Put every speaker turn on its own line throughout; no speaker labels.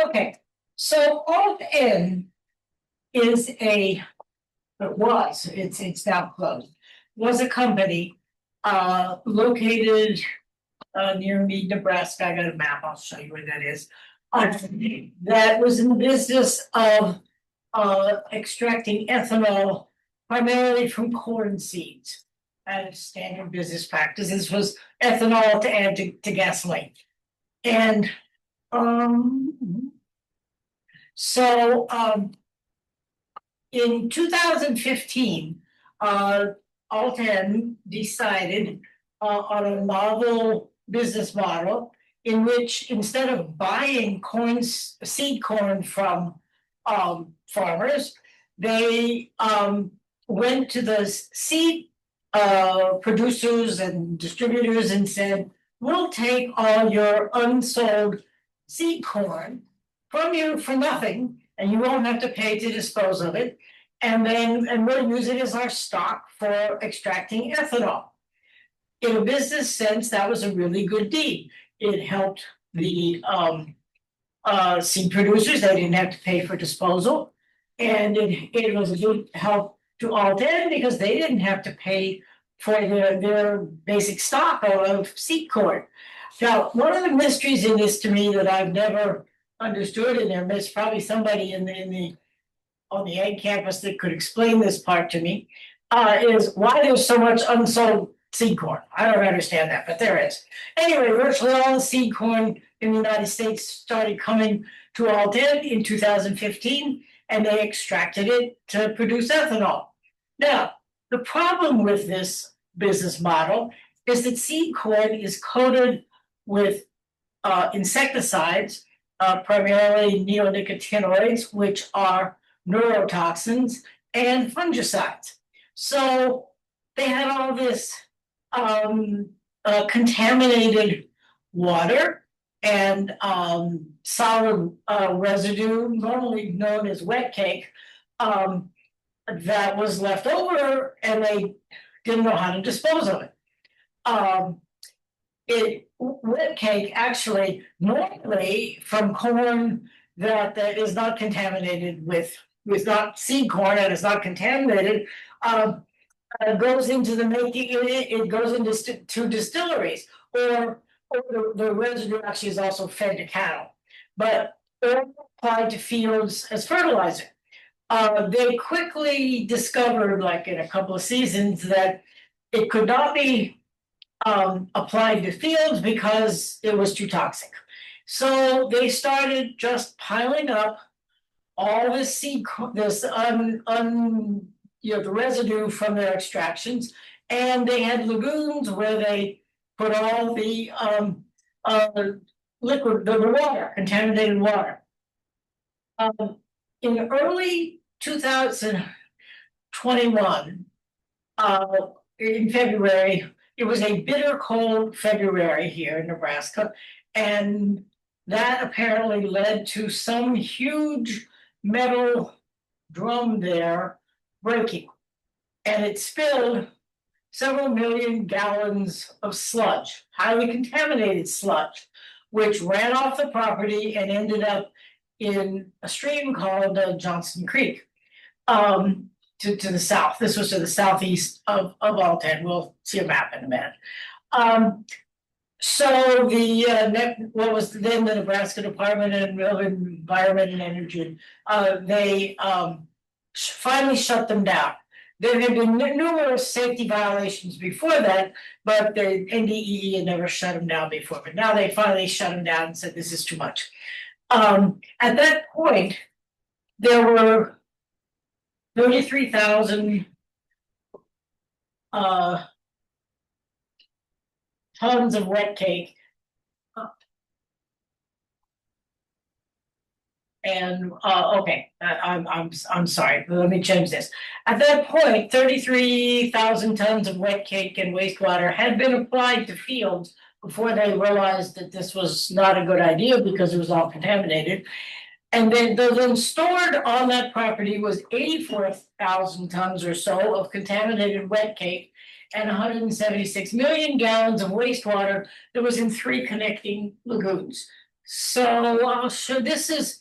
Okay, so AltEn is it's now closed, was a company located near me, Nebraska. I got a map, I'll show you where that is. That was in the business of extracting ethanol primarily from corn seeds. As standard business practice, this was ethanol to add to gasoline. And so in 2015, AltEn decided on a novel business model in which instead of buying seed corn from farmers, they went to the seed producers and distributors and said, we'll take all your unsold seed corn from you for nothing, and you won't have to pay to dispose of it. And we'll use it as our stock for extracting ethanol. In a business sense, that was a really good deed. It helped the seed producers. They didn't have to pay for disposal. And it was a good help to AltEn because they didn't have to pay for their basic stock of seed corn. Now, one of the mysteries in this to me that I've never understood, and there's probably somebody on the ag campus that could explain this part to me, is why there's so much unsold seed corn. I don't understand that, but there is. Anyway, virtually all the seed corn in the United States started coming to AltEn in 2015, and they extracted it to produce ethanol. Now, the problem with this business model is that seed corn is coated with insecticides, primarily neonicotinoids, which are neurotoxins, and fungicides. So they had all this contaminated water and solid residue, normally known as wet cake, that was left over, and they didn't know how to dispose of it. Wet cake actually normally from corn that is not contaminated with not seed corn and is not contaminated, goes into the making. It goes into distilleries, or the residue actually is also fed to cattle, but applied to fields as fertilizer. They quickly discovered, like in a couple of seasons, that it could not be applied to fields because it was too toxic. So they started just piling up all this the residue from their extractions, and they had lagoons where they put all the liquid, the water, contaminated water. In early 2021, in February, it was a bitter cold February here in Nebraska, and that apparently led to some huge metal drum there breaking, and it spilled several million gallons of sludge, highly contaminated sludge, which ran off the property and ended up in a stream called Johnson Creek, to the south. This was to the southeast of AltEn. We'll see a map in a minute. So what was then the Nebraska Department of Environment and Energy, they finally shut them down. There had been numerous safety violations before that, but the NDEE had never shut them down before. But now they finally shut them down and said this is too much. At that point, there were 33,000 tons of wet cake, and okay, I'm sorry. Let me change this. At that point, 33,000 tons of wet cake and wastewater had been applied to fields before they realized that this was not a good idea because it was all contaminated. And then stored on that property was 84,000 tons or so of contaminated wet cake and 176 million gallons of wastewater that was in 3 connecting lagoons. So this is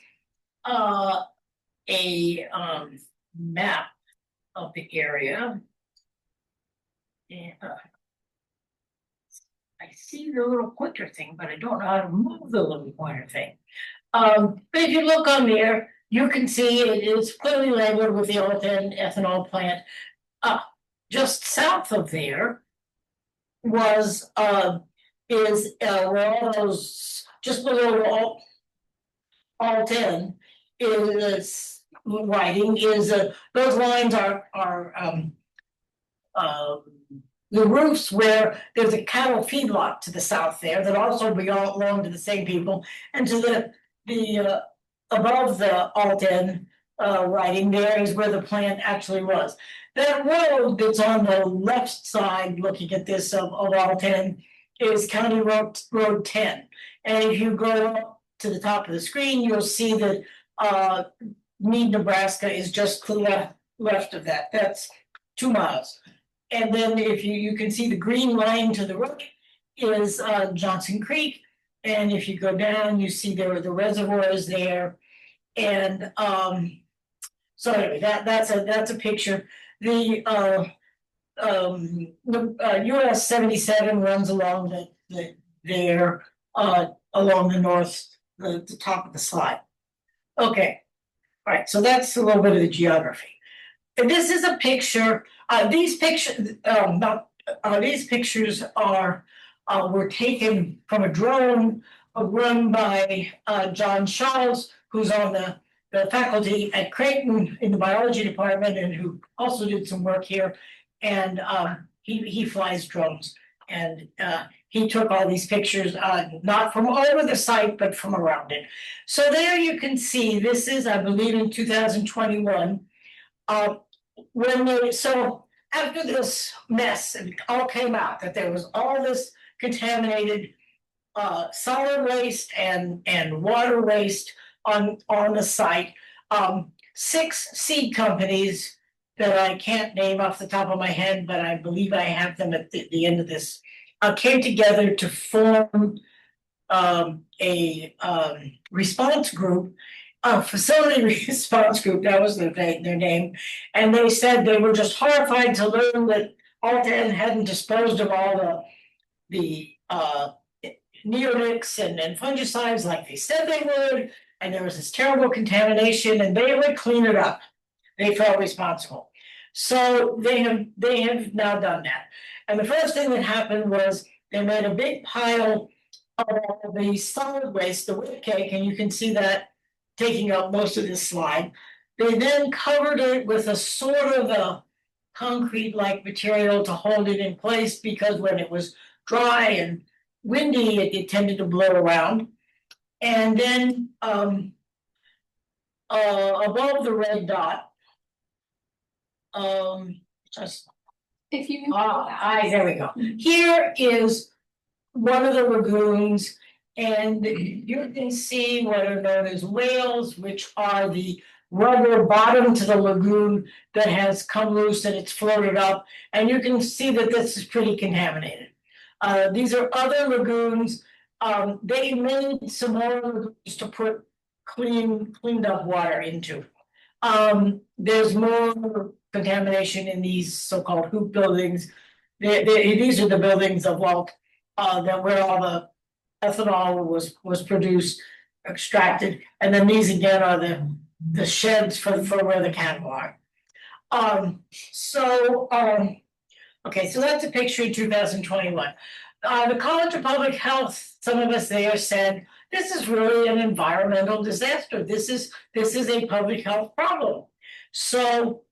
a map of the area. And I see the little pointer thing, but I don't know how to move the little pointer thing. But if you look on there, you can see it is clearly labeled with the AltEn's ethanol plant. Just south of there was where all those just below AltEn's is writing is those lines are the roofs where there's a cattle feedlot to the south there that also belong to the same people, and to the above the AltEn's writing there is where the plant actually was. That road that's on the left side, looking at this of AltEn's, is County Road 10. And if you go up to the top of the screen, you'll see that Meade, Nebraska is just to the left of that. That's 2 miles. And then if you can see the green line to the right is Johnson Creek. And if you go down, you see there are the reservoirs there. And so anyway, that's a picture. The US 77 runs along there along the north, the top of the slide. Okay, all right, so that's a little bit of the geography. And this is a picture. These pictures were taken from a drone run by John Charles, who's on the faculty at Creighton in the biology department and who also did some work here. And he flies drones, and he took all these pictures, not from all over the site, but from around it. So there you can see, this is, I believe, in 2021. So after this mess, it all came out that there was all this contaminated solid waste and water waste on the site. 6 seed companies that I can't name off the top of my head, but I believe I have them at the end of this, came together to form a response group, facility response group, that was their name. And they said they were just horrified to learn that AltEn's hadn't disposed of all the neonics and fungicides like they said they would, and there was this terrible contamination, and they would clean it up. They felt responsible. So they have now done that. And the first thing that happened was they made a big pile of the solid waste, the whip cake, and you can see that taking up most of this slide. They then covered it with a sort of a concrete-like material to hold it in place, because when it was dry and windy, it tended to blow around. And then above the red dot, just
if you
there we go. Here is one of the lagoons, and you can see what are known as whales, which are the rubber bottom to the lagoon that has come loose and it's floated up, and you can see that this is pretty contaminated. These are other lagoons. They made some more lagoons to put cleaned up water into. There's more contamination in these so-called hoop buildings. These are the buildings of Walt, that where all the ethanol was produced, extracted, and then these again are the sheds for where the cattle are. Okay, so that's a picture in 2021. The College of Public Health, some of us there said, this is really an environmental disaster. This is a public health problem. So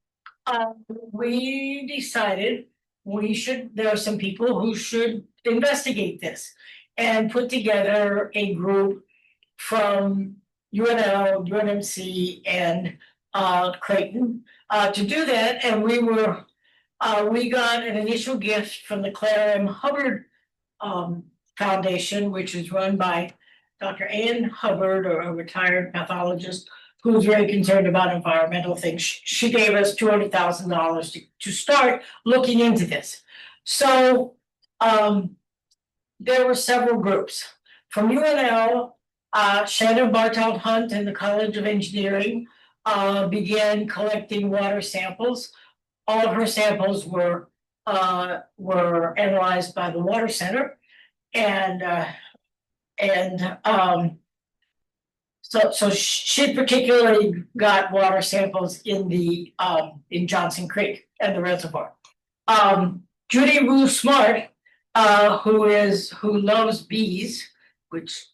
we decided there are some people who should investigate this and put together a group from UNL, UNMC, and Creighton to do that. And we got an initial gift from the Claire M. Hubbard Foundation, which is run by Dr. Ann Hubbard, or a retired pathologist who's very concerned about environmental things. She gave us $200,000 to start looking into this. So there were several groups. From UNL, Shannon Bartelt Hunt and the College of Engineering began collecting water samples. All of her samples were analyzed by the Water Center, and so she particularly got water samples in the in Johnson Creek and the reservoir. Judy Rue Smart, who loves bees, which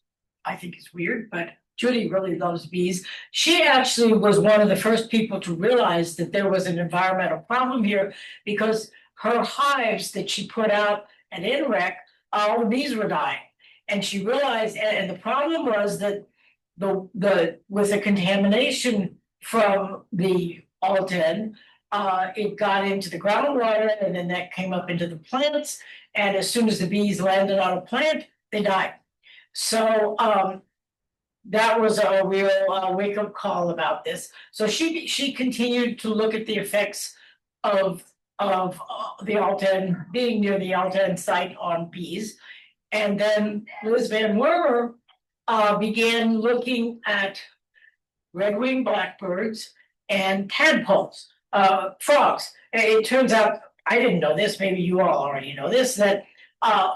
I think is weird, but Judy really loves bees. She actually was one of the first people to realize that there was an environmental problem here, because her hives that she put out at NREC, all the bees were dying. And she realized, and the problem was that with the contamination from the AltEn's, it got into the groundwater, and then that came up into the plants. And as soon as the bees landed on a plant, they died. So that was a real wake-up call about this. So she continued to look at the effects of the AltEn's, being near the AltEn's site, on bees. And then Liz Van Wormer began looking at red-winged blackbirds and tadpoles, frogs. It turns out, I didn't know this, maybe you all already know this, that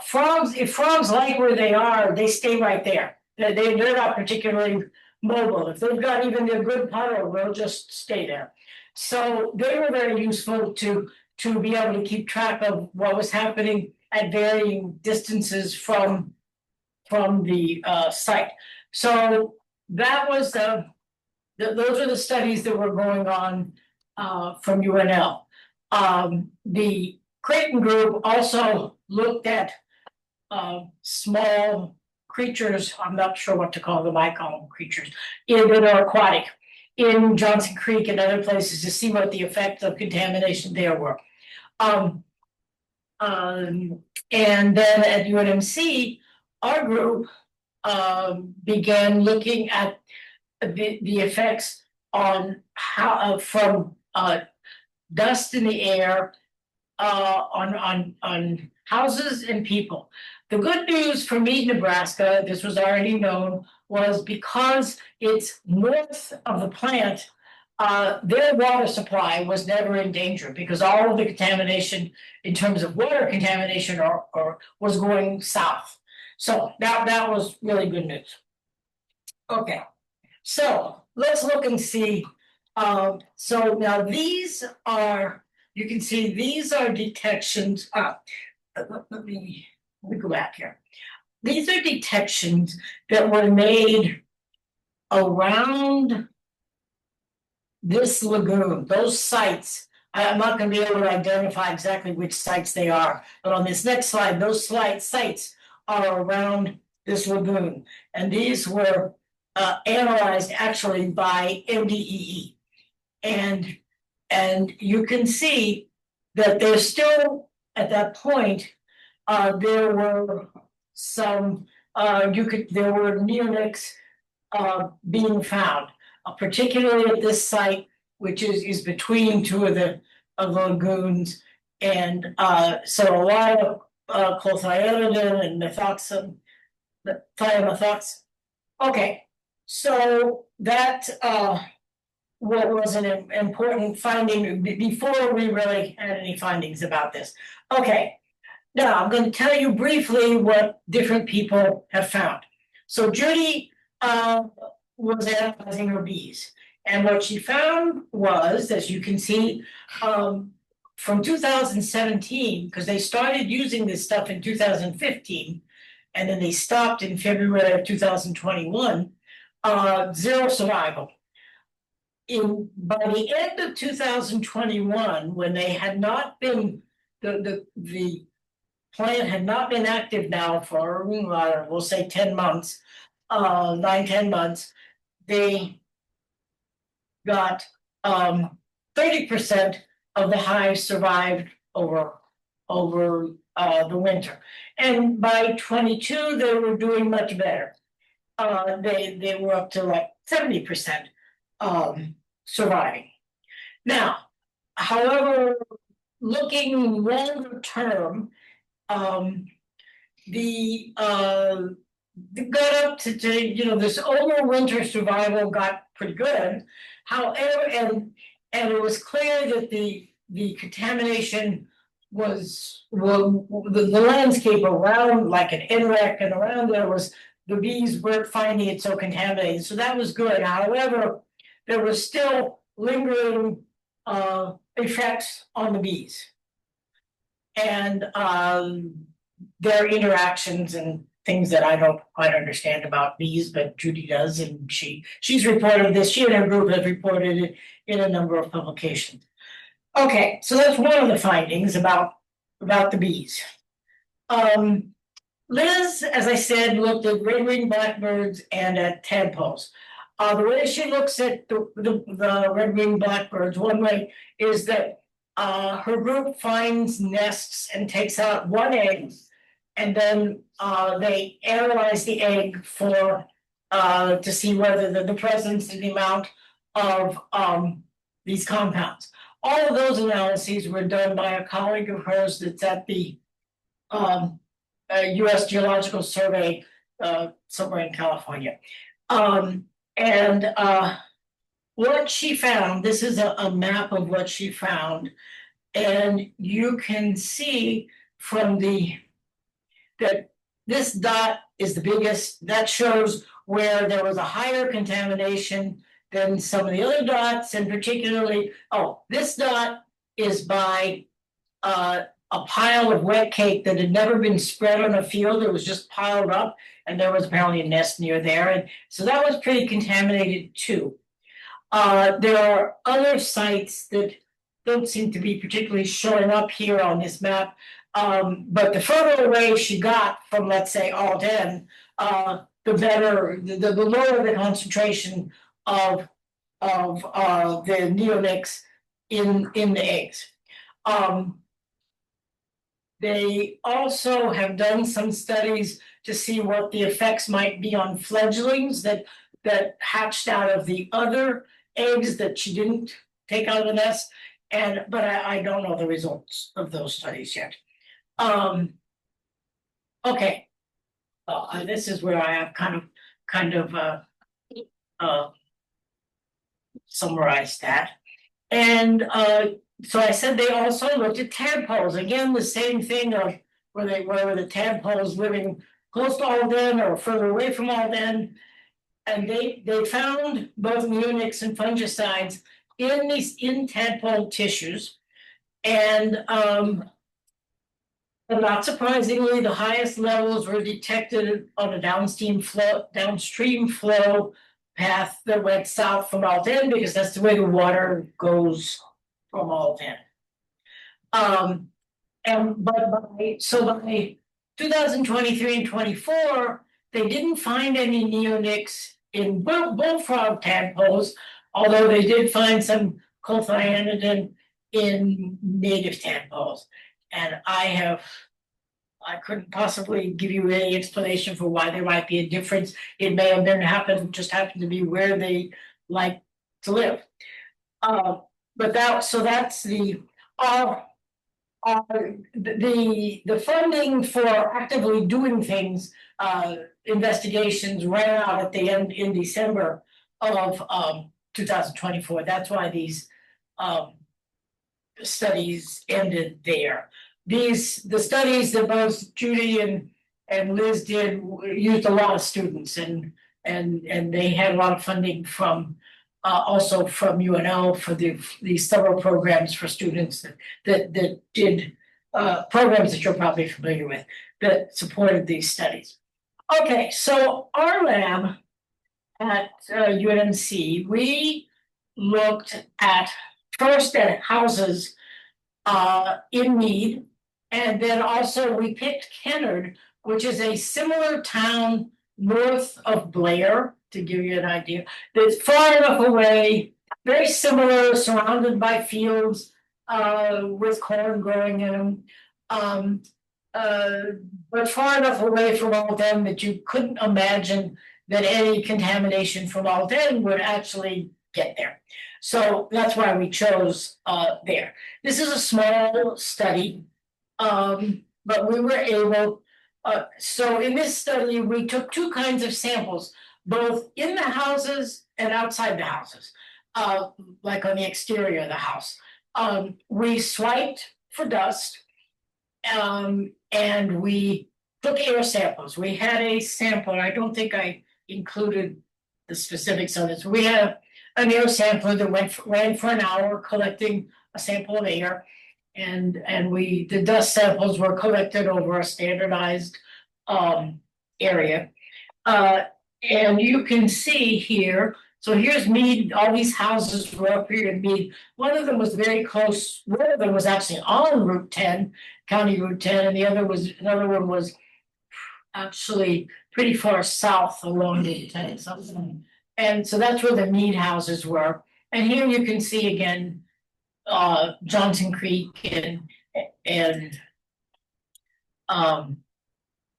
frogs, if frogs like where they are, they stay right there. They're not particularly mobile. If they've got even their good puddle, they'll just stay there. So they were very useful to be able to keep track of what was happening at varying distances from the site. So that was those are the studies that were going on from UNL. The Creighton group also looked at small creatures, I'm not sure what to call them, I call them creatures, that are aquatic in Johnson Creek and other places, to see what the effects of contamination there were. And then at UNMC, our group began looking at the effects on how from dust in the air on houses and people. The good news for Mead, Nebraska, this was already known, was because it's north of the plant, their water supply was never in danger, because all of the contamination in terms of water contamination or was going south. So that was really good news. Okay, so let's look and see. So now these are, you can see these are detections. Let me go back here. These are detections that were made around this lagoon, those sites. I'm not going to be able to identify exactly which sites they are, but on this next slide, those sites are around this lagoon. And these were analyzed actually by MDEE. And you can see that there's still, at that point, there were some, there were neonics being found, particularly at this site, which is between two of the lagoons. And so a lot of clothianidin and thiamethoxam. Okay, so that what was an important finding before we really had any findings about this. Okay, now I'm going to tell you briefly what different people have found. So Judy was analyzing her bees, and what she found was, as you can see, from 2017, because they started using this stuff in 2015, and then they stopped in February of 2021, zero survival. By the end of 2021, when they had not been, the plant had not been active now for, we'll say 10 months, 9-10 months, they got 30% of the hives survived over the winter. And by 22, they were doing much better. They were up to like 70% surviving. Now, however, looking longer term, the got up to this overwinter survival got pretty good. However, and it was clear that the contamination well, the landscape around, like an NREC and around there was, the bees weren't finding it so contaminated, so that was good. However, there was still lingering effects on the bees. And their interactions and things that I don't quite understand about bees, but Judy does, and she's reported this. She and her group have reported it in a number of publications. Okay, so that's one of the findings about the bees. Liz, as I said, looked at red-winged blackbirds and at tadpoles. The way she looks at the red-winged blackbirds, one way is that her group finds nests and takes out one egg, and then they analyze the egg for to see whether the presence and the amount of these compounds. All of those analyses were done by a colleague of hers that's at the U.S. Geological Survey somewhere in California. And what she found, this is a map of what she found, and you can see from that this dot is the biggest. That shows where there was a higher contamination than some of the other dots, and particularly, this dot is by a pile of wet cake that had never been spread on a field. It was just piled up, and there was apparently a nest near there, and so that was pretty contaminated too. There are other sites that don't seem to be particularly showing up here on this map, but the further away she got from, let's say, AltEn's, the better, the lower the concentration of the neonics in the eggs. They also have done some studies to see what the effects might be on fledglings that hatched out of the other eggs that she didn't take out of the nest, but I don't know the results of those studies yet. Okay, this is where I have kind of summarized that, and so I said they also looked at tadpoles. Again, the same thing of where the tadpoles living close to AltEn's or further away from AltEn's, and they found both neonics and fungicides in tadpole tissues, and not surprisingly, the highest levels were detected on a downstream flow path that went south from AltEn's, because that's the way the water goes from AltEn's. But by 2023 and 24, they didn't find any neonics in bullfrog tadpoles, although they did find some clothionidin in native tadpoles. And I couldn't possibly give you any explanation for why there might be a difference. It may have been just happened to be where they like to live. But that's the funding for actively doing things, investigations ran out at the end in December of 2024. That's why these studies ended there. The studies that both Judy and Liz did used a lot of students, and they had a lot of funding from also from UNL for these several programs for students that did programs that you're probably familiar with that supported these studies. Okay, so our lab at UNMC, we looked first at houses in need, and then also we picked Kennard, which is a similar town north of Blair, to give you an idea, that's far enough away, very similar, surrounded by fields with corn growing in them, but far enough away from AltEn's that you couldn't imagine that any contamination from AltEn's would actually get there. So that's why we chose there. This is a small study, but we were able So in this study, we took two kinds of samples, both in the houses and outside the houses, like on the exterior of the house. We swiped for dust, and we took air samples. We had a sample, and I don't think I included the specifics of this. We had an air sampler that ran for an hour collecting a sample of air. And the dust samples were collected over a standardized area. And you can see here, so here's Mead, all these houses were up here in Mead. One of them was very close, one of them was actually on Route 10, County Route 10, and another one was actually pretty far south along Route 10, something. And so that's where the Mead houses were. And here you can see again Johnson Creek and the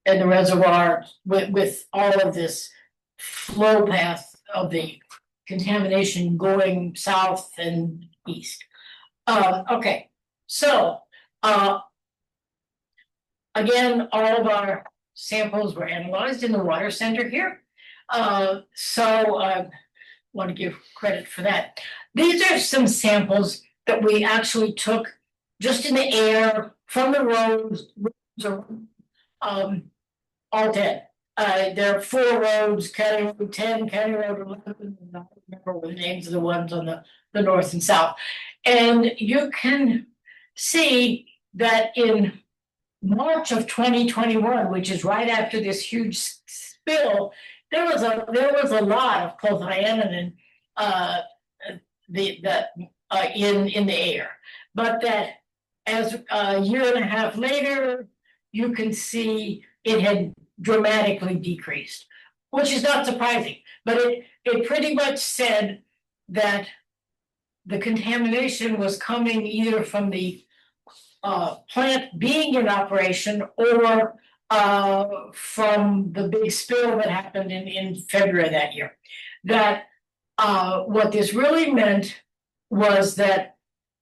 reservoir with all of this flow path of the contamination going south and east. Okay, so again, all of our samples were analyzed in the water center here. So I want to give credit for that. These are some samples that we actually took just in the air from the roads AltEn's. There are 4 roads, County Road 10, County Road 11, I don't remember the names of the ones on the north and south. And you can see that in March of 2021, which is right after this huge spill, there was a lot of clothionenin in the air, but that as a year and a half later, you can see it had dramatically decreased, which is not surprising, but it pretty much said that the contamination was coming either from the plant being in operation or from the big spill that happened in February that year. That what this really meant was that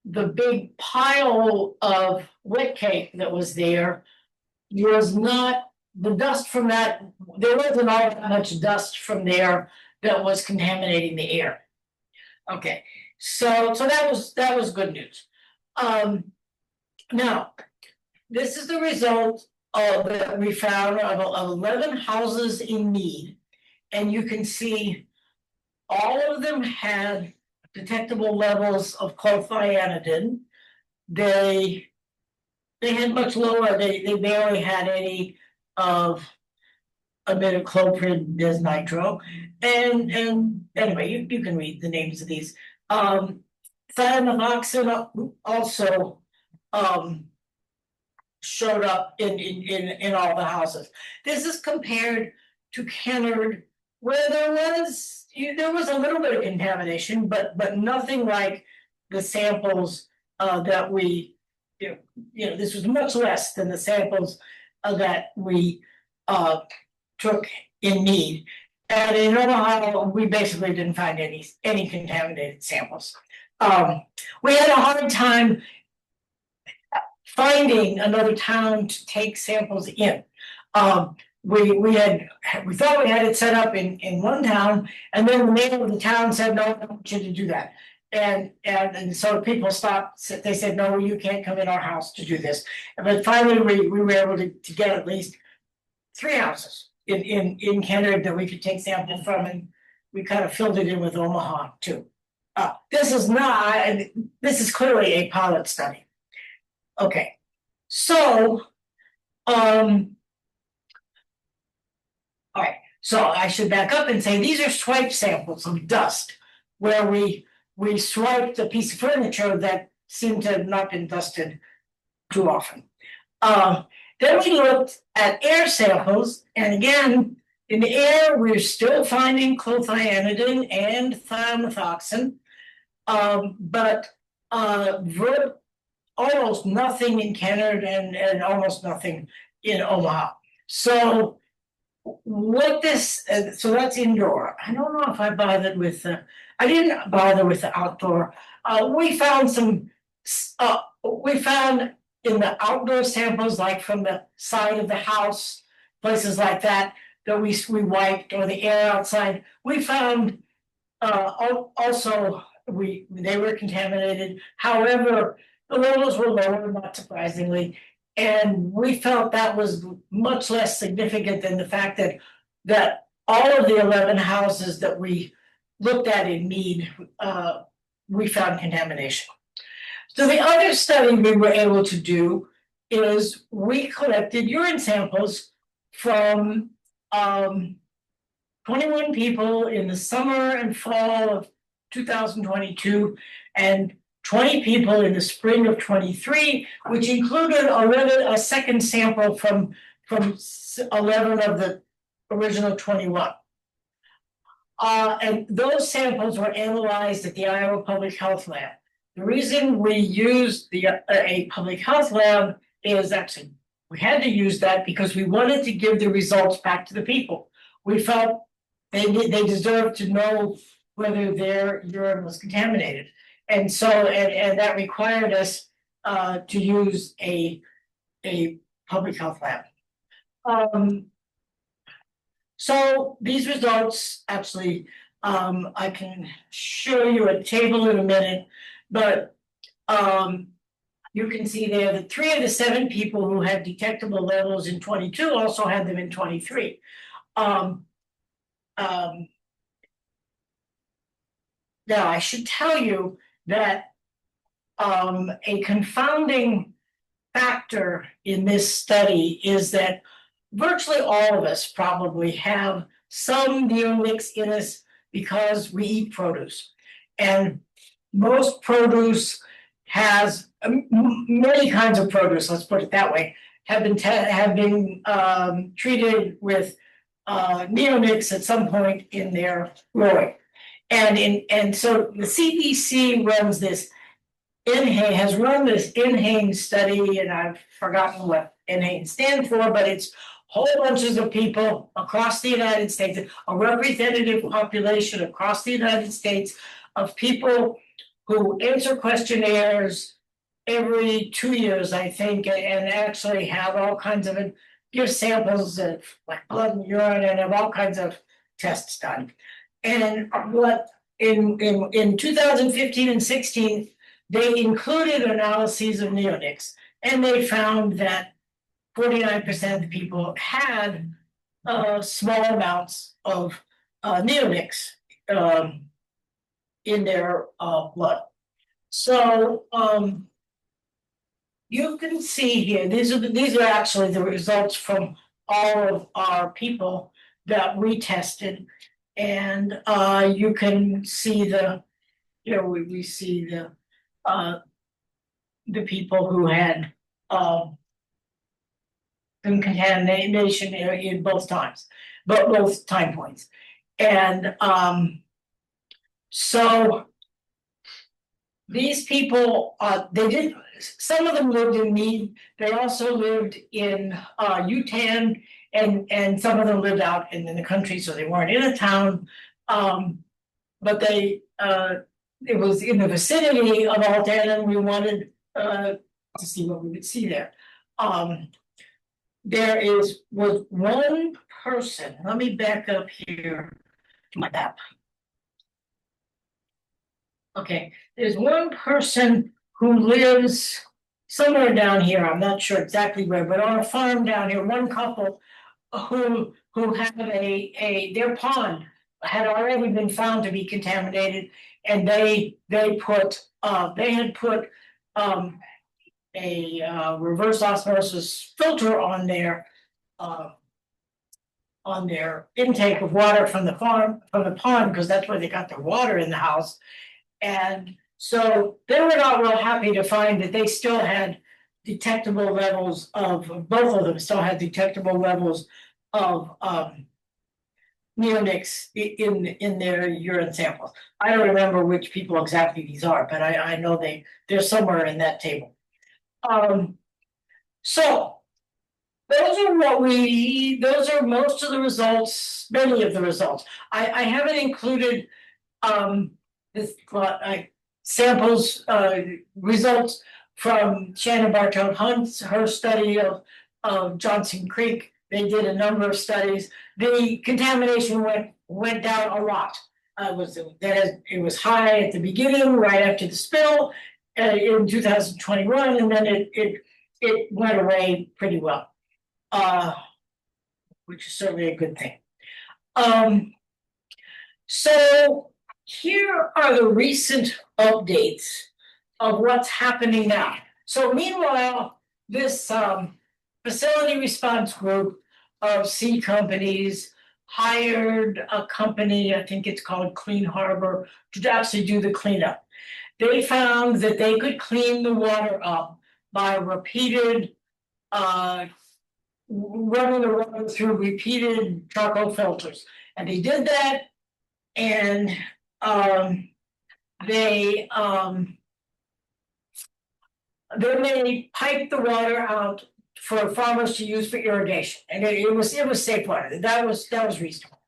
the big pile of wet cake that was there was not the dust from that. There wasn't all that much dust from there that was contaminating the air. Okay, so that was good news. Now, this is the result that we found of 11 houses in Mead, and you can see all of them had detectable levels of clothionenin. They had much lower. They barely had any of imidacloprid bisnitro, and anyway, you can read the names of these. Thiamethoxam also showed up in all the houses. This is compared to Kennard, where there was a little bit of contamination, but nothing like the samples that we, this was much less than the samples that we took in Mead. And in Omaha, we basically didn't find any contaminated samples. We had a hard time finding another town to take samples in. We thought we had it set up in one town, and then the mayor of the town said, no, I don't want you to do that. And so people stopped. They said, no, you can't come in our house to do this. But finally, we were able to get at least 3 houses in Canada that we could take samples from, and we kind of filled it in with Omaha too. This is clearly a pilot study. Okay, so all right, so I should back up and say these are swipe samples of dust where we swiped a piece of furniture that seemed to have not been dusted too often. Then we looked at air samples, and again, in the air, we're still finding clothionenin and thiamethoxam, but almost nothing in Canada and almost nothing in Omaha. So what so that's indoor. I don't know if I bothered with I didn't bother with the outdoor. We found in the outdoor samples, like from the side of the house, places like that, that we wiped, or the air outside, we found also, they were contaminated. However, the levels were lower, not surprisingly. And we felt that was much less significant than the fact that all of the 11 houses that we looked at in Mead, we found contamination. So the other study we were able to do is we collected urine samples from 21 people in the summer and fall of 2022, and 20 people in the spring of 23, which included a second sample from 11 of the original 21. And those samples were analyzed at the Iowa Public Health Lab. The reason we used a public health lab is actually, we had to use that because we wanted to give the results back to the people. We felt they deserved to know whether their urine was contaminated. And so, and that required us to use a public health lab. So these results, actually, I can show you a table in a minute, but you can see there that 3 of the 7 people who had detectable levels in 22 also had them in 23. Now, I should tell you that a confounding factor in this study is that virtually all of us probably have some neomyx in us because we eat produce. And most produce has many kinds of produce, let's put it that way, have been treated with neomyx at some point in their growing. And so the CDC runs this has run this NHANES study, and I've forgotten what NHANES stands for, but it's whole bunches of people across the United States, a representative population across the United States of people who answer questionnaires every 2 years, I think, and actually have all kinds of, give samples of like blood and urine and have all kinds of tests done. And what in 2015 and 16, they included analyses of neonics, and they found that 49% of the people had small amounts of neonics in their blood. So you can see here, these are actually the results from all of our people that we tested. And you can see we see the people who had contamination in both times, but both time points. And so these people, some of them lived in Mead. They also lived in UTAN, and some of them lived out in the country, so they weren't in a town. But it was in the vicinity of AltEn's, and we wanted to see what we would see there. There was one person. Let me back up here to my map. Okay, there's one person who lives somewhere down here. I'm not sure exactly where, but on a farm down here. One couple who had their pond had already been found to be contaminated, and they had put a reverse osmosis filter on their intake of water from the pond, because that's where they got their water in the house. And so they were not real happy to find that they still had detectable levels of, both of them still had detectable levels of neonics in their urine samples. I don't remember which people exactly these are, but I know they're somewhere in that table. So those are most of the results, many of the results. I haven't included samples, results from Shannon Bartow Hunt's, her study of Johnson Creek They did a number of studies. The contamination went down a lot. It was high at the beginning, right after the spill, in 2021, and then it went away pretty well. Which is certainly a good thing. So here are the recent updates of what's happening now. So meanwhile, this facility response group of seed companies hired a company, I think it's called Clean Harbor, to actually do the cleanup. They found that they could clean the water up by repeated running the water through repeated charcoal filters. And they did that, and they they piped the water out for farmers to use for irrigation, and it was safe water. That was reasonable,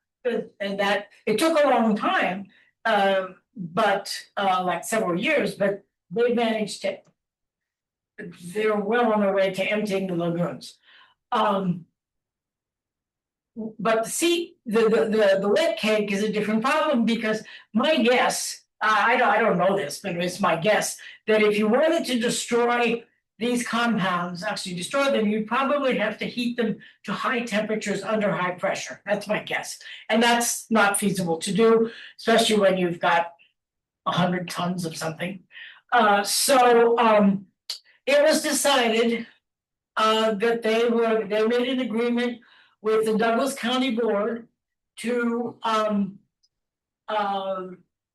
and that it took a long time, but like several years, but they managed to. They're well on their way to emptying the lagoons. But the wet cake is a different problem, because my guess, I don't know this, but it's my guess, that if you wanted to destroy these compounds, actually destroy them, you'd probably have to heat them to high temperatures under high pressure. That's my guess. And that's not feasible to do, especially when you've got 100 tons of something. It was decided that they made an agreement with the Douglas County Board to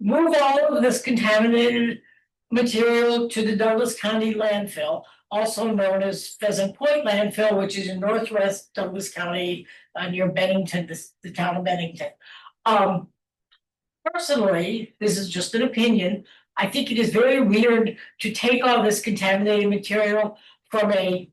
move all of this contaminated material to the Douglas County landfill, also known as Pheasant Point landfill, which is in northwest Douglas County, near Bennington, the town of Bennington. Personally, this is just an opinion, I think it is very weird to take all this contaminated material from a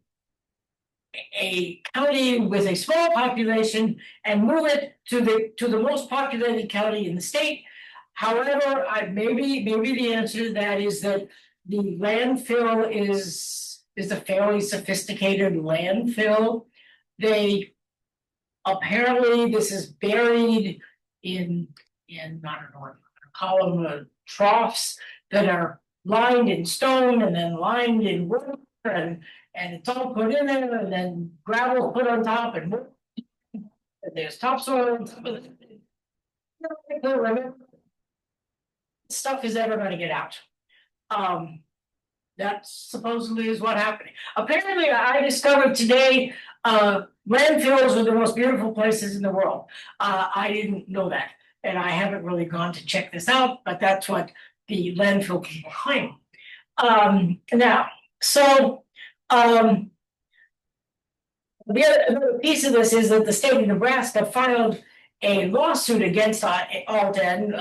county with a small population and move it to the most populated county in the state. However, maybe the answer to that is that the landfill is a fairly sophisticated landfill. They apparently, this is buried in I don't know what to call them, troughs that are lined in stone and then lined in wood, and it's all put in there, and then gravel put on top, and there's topsoil on top of it. Stuff is ever going to get out. That supposedly is what happened. Apparently, I discovered today, landfills are the most beautiful places in the world. I didn't know that, and I haven't really gone to check this out, but that's what the landfill people claim. Now, so the other piece of this is that the state of Nebraska filed a lawsuit against AltEn's,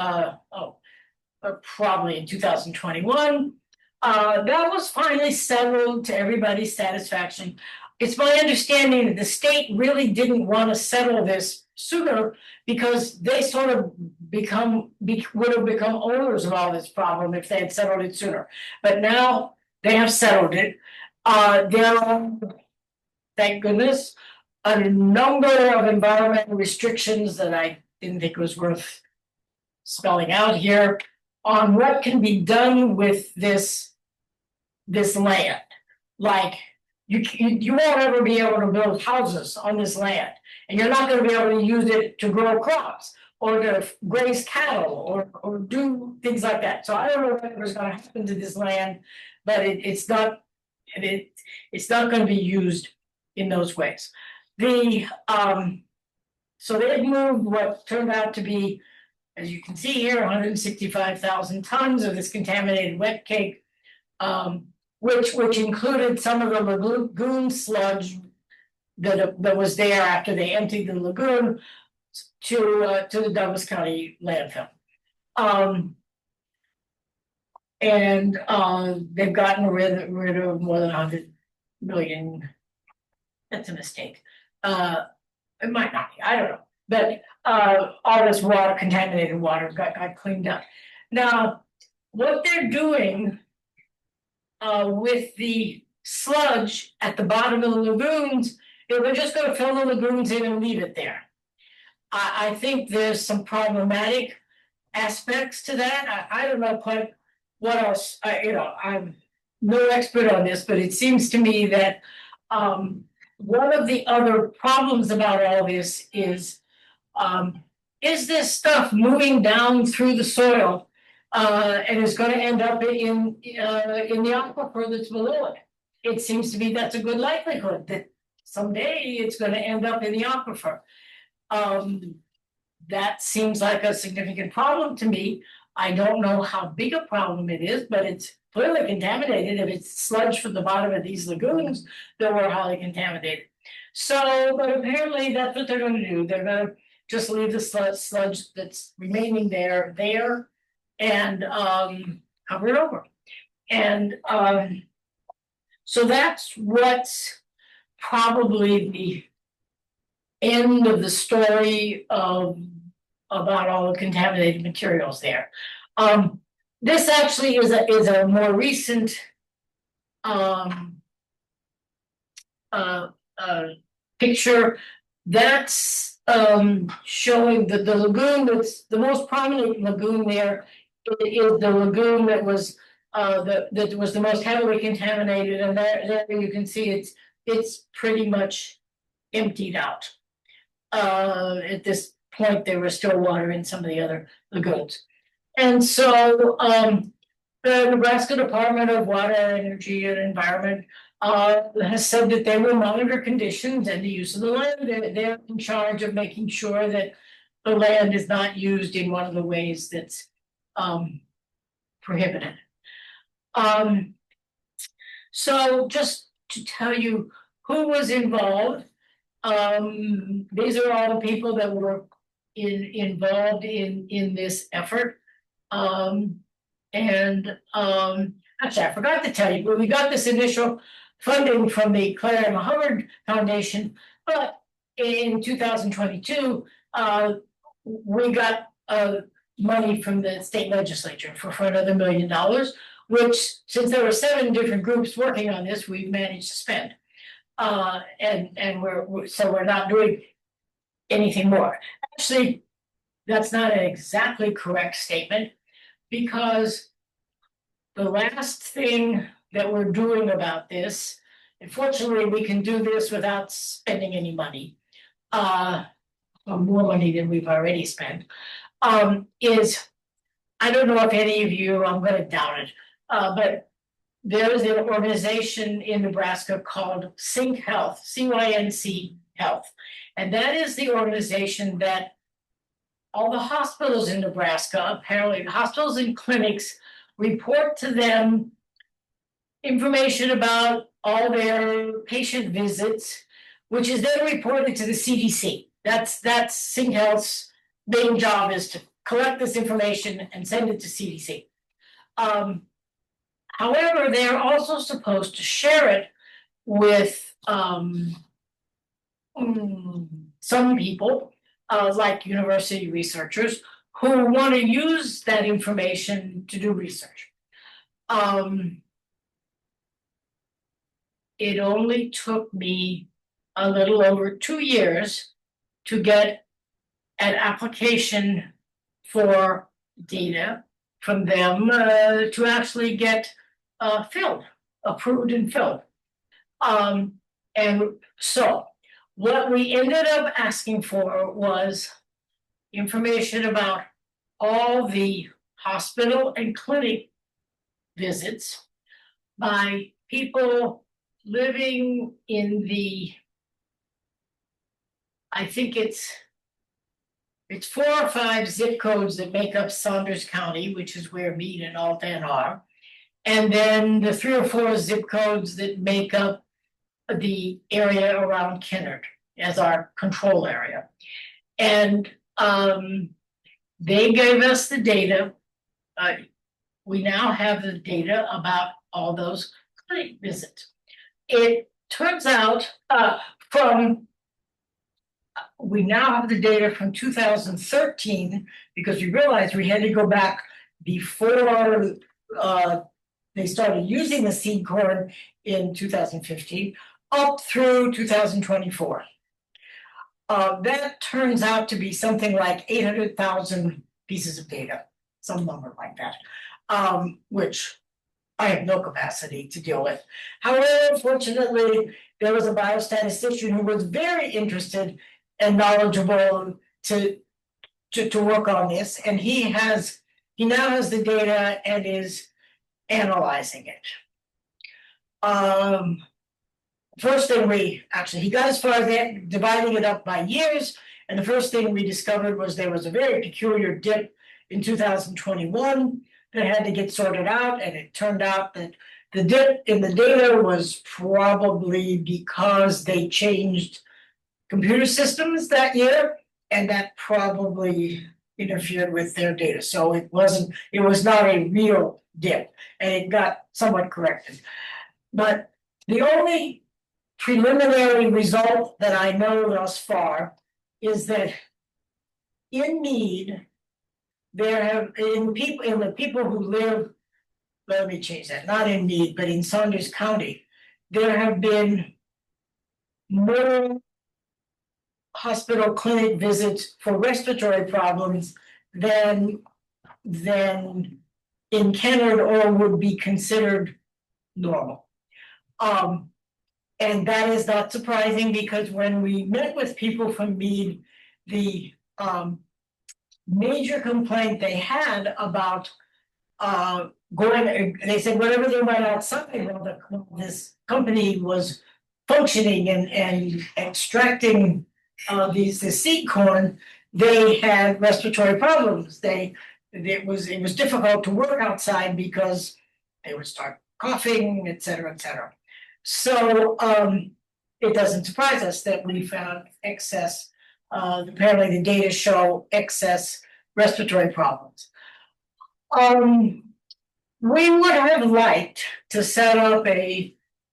probably in 2021. That was finally settled to everybody's satisfaction. It's my understanding that the state really didn't want to settle this sooner, because they sort of would have become owners of all this problem if they had settled it sooner. But now they have settled it. There are, thank goodness, a number of environmental restrictions that I didn't think was worth spelling out here on what can be done with this land. Like, you won't ever be able to build houses on this land, and you're not going to be able to use it to grow crops or to graze cattle or do things like that. So I don't know whatever's going to happen to this land, but it's not going to be used in those ways. So they've moved what turned out to be, as you can see here, 165,000 tons of this contaminated wet cake, which included some of the lagoon sludge that was there after they emptied the lagoon to the Douglas County landfill. They've gotten rid of more than 100 million. That's a mistake. It might not be, I don't know. But all this water, contaminated water, got cleaned up. Now, what they're doing with the sludge at the bottom of the lagoons they were just gonna fill the lagoons in and leave it there. I think there's some problematic aspects to that. I don't know quite what else, I'm no expert on this, but it seems to me that one of the other problems about all this is this stuff moving down through the soil and is gonna end up in the aquifer that's below it. It seems to me that's a good likelihood that someday it's gonna end up in the aquifer. That seems like a significant problem to me. I don't know how big a problem it is, but it's clearly contaminated. If it's sludge from the bottom of these lagoons, then we're highly contaminated. So, but apparently that's what they're gonna do. They're gonna just leave the sludge that's remaining there and cover it over. And so that's what's probably the end of the story about all the contaminated materials there. This actually is a more recent picture that's showing the lagoon that's the most prominent lagoon there is the lagoon that was the most heavily contaminated, and there you can see it's pretty much emptied out. At this point, there was still water in some of the other lagoons. And so the Nebraska Department of Water, Energy and Environment has said that they will monitor conditions and the use of the land. They're in charge of making sure that the land is not used in one of the ways that's prohibited. So just to tell you who was involved, these are all the people that were involved in this effort. Actually, I forgot to tell you, but we got this initial funding from the Claire M. Hubbard Foundation, but in 2022, we got money from the state legislature for another $1 million, which, since there were 7 different groups working on this, we've managed to spend. And we're not doing anything more. Actually, that's not an exactly correct statement, because the last thing that we're doing about this, unfortunately, we can do this without spending any money, more money than we've already spent, is, I don't know if any of you, I'm gonna doubt it, but there is an organization in Nebraska called Sync Health, CYNC Health. And that is the organization that all the hospitals in Nebraska, apparently hospitals and clinics, report to them information about all their patient visits, which is then reported to the CDC. That's Sync Health's main job, is to collect this information and send it to CDC. However, they're also supposed to share it with some people, like university researchers, who want to use that information to do research. It only took me a little over 2 years to get an application for data from them to actually get approved and filled. And so what we ended up asking for was information about all the hospital and clinic visits by people living in I think it's 4 or 5 zip codes that make up Saunders County, which is where Meade and AltEn's are. And then the 3 or 4 zip codes that make up the area around Kennard as our control area. And they gave us the data. We now have the data about all those clinic visits. It turns out we now have the data from 2013, because we realized we had to go back before they started using the seed corn in 2015. up through 2024. That turns out to be something like 800,000 pieces of data, some number like that, which I have no capacity to deal with. However, fortunately, there was a biostatistician who was very interested and knowledgeable to work on this, and he now has the data and is analyzing it. First thing he got as far as that, dividing it up by years, and the first thing we discovered was there was a very peculiar dip in 2021 that had to get sorted out, and it turned out that the dip in the data was probably because they changed computer systems that year, and that probably interfered with their data. So it was not a real dip, and it got somewhat corrected. But the only preliminary result that I know thus far is that in Meade, there have in the people who live, let me change that, not in Meade, but in Saunders County, there have been more hospital clinic visits for respiratory problems than in Kennard or would be considered normal. And that is not surprising because when we met with people from Meade, the major complaint they had about they said whenever they went outside, while this company was functioning and extracting the seed corn, they had respiratory problems. It was difficult to work outside because they would start coughing, et cetera, et cetera. So it doesn't surprise us that we found excess, apparently the data show excess respiratory problems. We would have liked to set up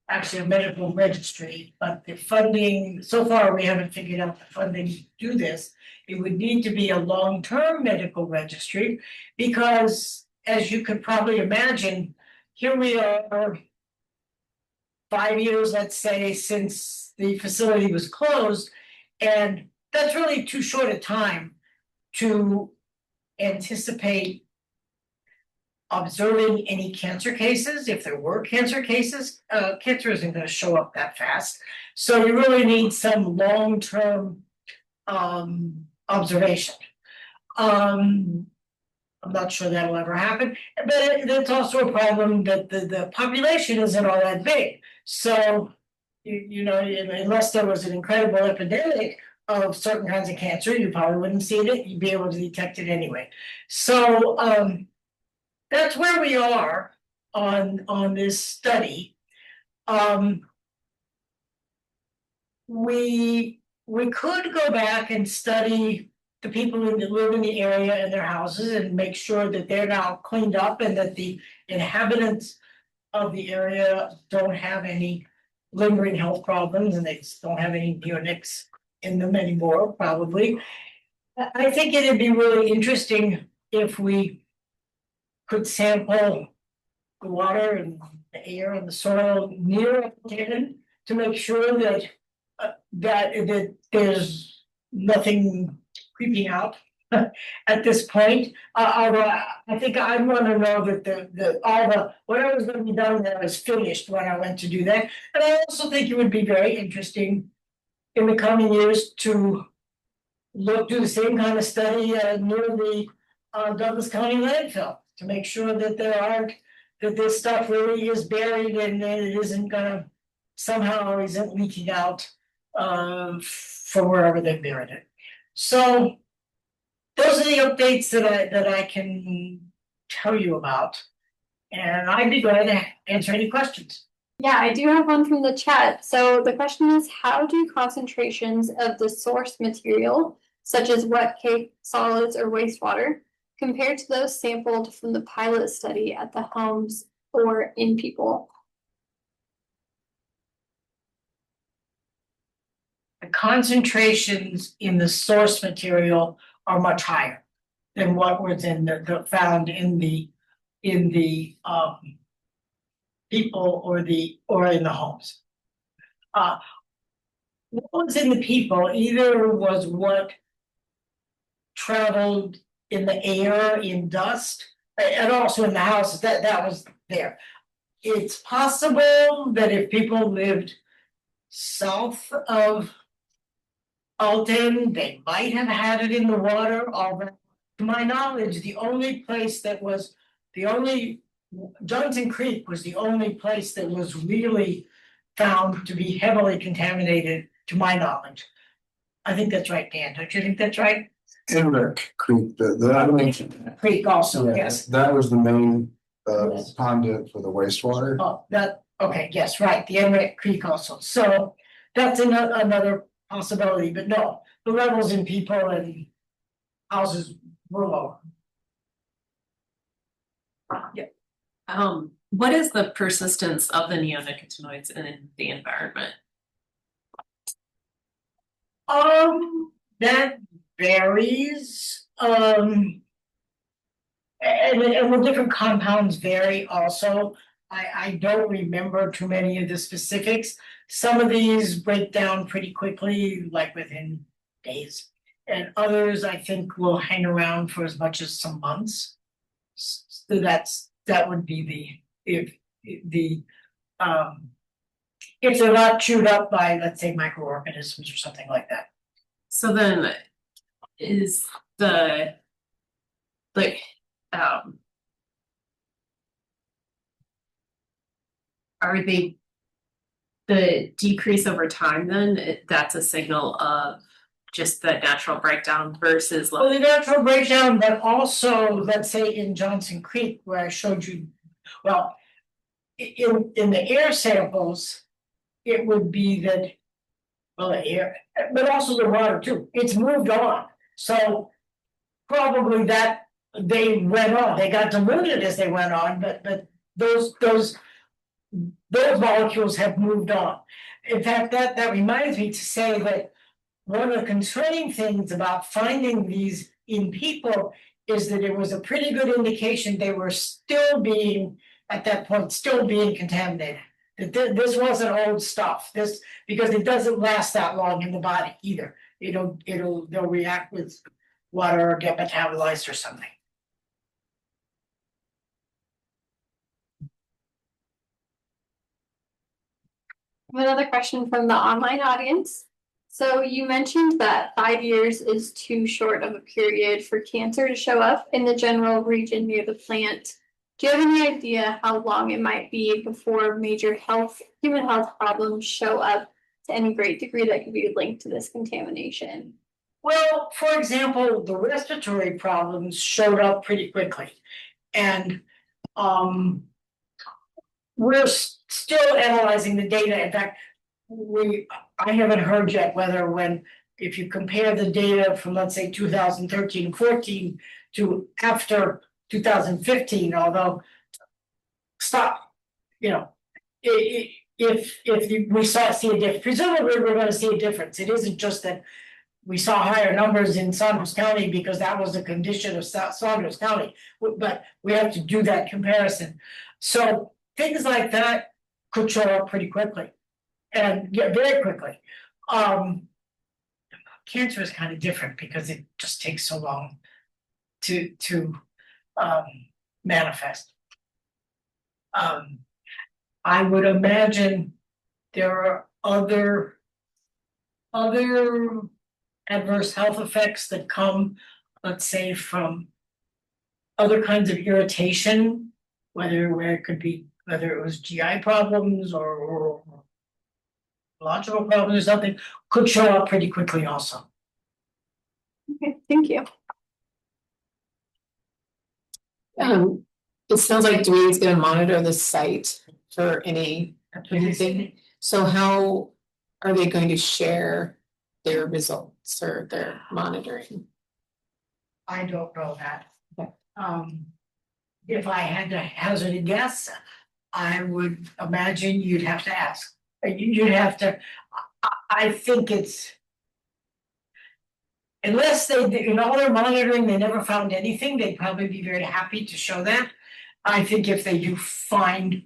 actually a medical registry, but the funding, so far we haven't figured out the funding to do this. It would need to be a long-term medical registry because, as you could probably imagine, here we are 5 years, let's say, since the facility was closed, and that's really too short a time to anticipate observing any cancer cases. If there were cancer cases, cancer isn't going to show up that fast. So you really need some long-term observation. I'm not sure that will ever happen, but it's also a problem that the population isn't all that big. So, you know, unless there was an incredible epidemic of certain kinds of cancer, you probably wouldn't see it. You'd be able to detect it anyway. So that's where we are on this study. We could go back and study the people who live in the area and their houses and make sure that they're now cleaned up and that the inhabitants of the area don't have any lingering health problems and they don't have any neonics in them anymore, probably. I think it'd be really interesting if we could sample the water and the air and the soil near Canton to make sure that that there's nothing creeping out at this point. I think I want to know that whatever's going to be done there is finished when I went to do that. And I also think it would be very interesting in the coming years to do the same kind of study near the Douglas County landfill to make sure that that this stuff really is buried and that it isn't gonna somehow isn't leaking out from wherever they buried it. So those are the updates that I can tell you about, and I'd be glad to answer any questions.
Yeah, I do have one from the chat. So the question is, how do concentrations of the source material, such as wet cake, solids, or wastewater, compare to those sampled from the pilot study at the homes or in people?
The concentrations in the source material are much higher than what was found in the people or in the homes. What was in the people either was what traveled in the air, in dust, and also in the houses, that was there. It's possible that if people lived south of AltEn's, they might have had it in the water, although to my knowledge, Johnson Creek was the only place that was really found to be heavily contaminated, to my knowledge. I think that's right, Dan, don't you think that's right?
Inlet Creek,
Creek also,
yeah,
yes.
that was the main
Yes.
conduit for the wastewater.
Oh, okay, yes, right, the Emerald Creek also, so that's another possibility, but no, the levels in people and houses were lower.
What is the persistence of the neonicotinoids in the environment?
That varies, and the different compounds vary also. I don't remember too many of the specifics. Some of these break down pretty quickly, like within days. And others, I think, will hang around for as much as some months. So that would be if they're not chewed up by, let's say, microorganisms or something like that.
So then is are they the decrease over time then, that's a signal of just the natural breakdown versus
Well, the natural breakdown, but also, let's say in Johnson Creek where I showed you, well, in the air samples, it would be that, well, the air, but also the water too, it's moved on. So probably that they went on, they got diluted as they went on, but those molecules have moved on. In fact, that reminds me to say that one of the concerning things about finding these in people is that it was a pretty good indication they were still being, at that point, still being contaminated. That this wasn't old stuff, because it doesn't last that long in the body either. They'll react with water or get metabolized or something.
Another question from the online audience. So you mentioned that 5 years is too short of a period for cancer to show up in the general region near the plant. Do you have any idea how long it might be before major human health problems show up to any great degree that could be linked to this contamination?
Well, for example, the respiratory problems showed up pretty quickly. And we're still analyzing the data. In fact, I haven't heard yet whether if you compare the data from, let's say, 2013-14 to after 2015, although if we see a difference, presumably we're going to see a difference. It isn't just that we saw higher numbers in Saunders County because that was the condition of Saunders County, but we have to do that comparison. So things like that could show up pretty quickly, and very quickly. Cancer is kind of different because it just takes so long to manifest. I would imagine there are other adverse health effects that come, let's say, from other kinds of irritation, whether it was GI problems or logical problems or something, could show up pretty quickly also.
Okay, thank you.
It sounds like Dewey is gonna monitor the site for anything. So how are they going to share their results or their monitoring?
I don't know that.
Okay.
If I had to hazard a guess, I would imagine you'd have to ask. You'd have to, I think it's, unless in all their monitoring, they never found anything, they'd probably be very happy to show that. I think if they do find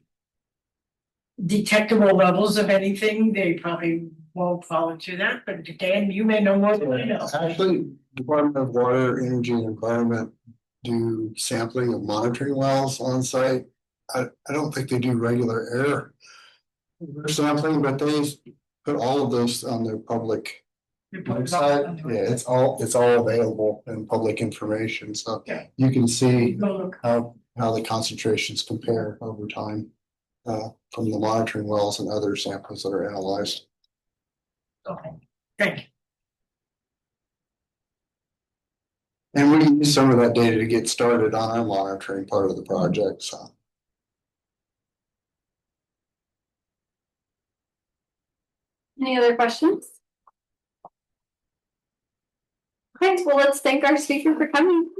detectable levels of anything, they probably won't follow to that, but Dan, you may know more than I know.
Actually, Department of Water, Energy and Environment do sampling of monitoring wells on site. I don't think they do regular air sampling, but they put all of this on their public website. Yeah, it's all available in public information, so
Yeah.
you can see
Go look.
how the concentrations compare over time. From the monitoring wells and other samples that are analyzed.
Okay, thank you.
And we use some of that data to get started on our monitoring part of the project, so.
Any other questions? Okay, well, let's thank our speaker for coming.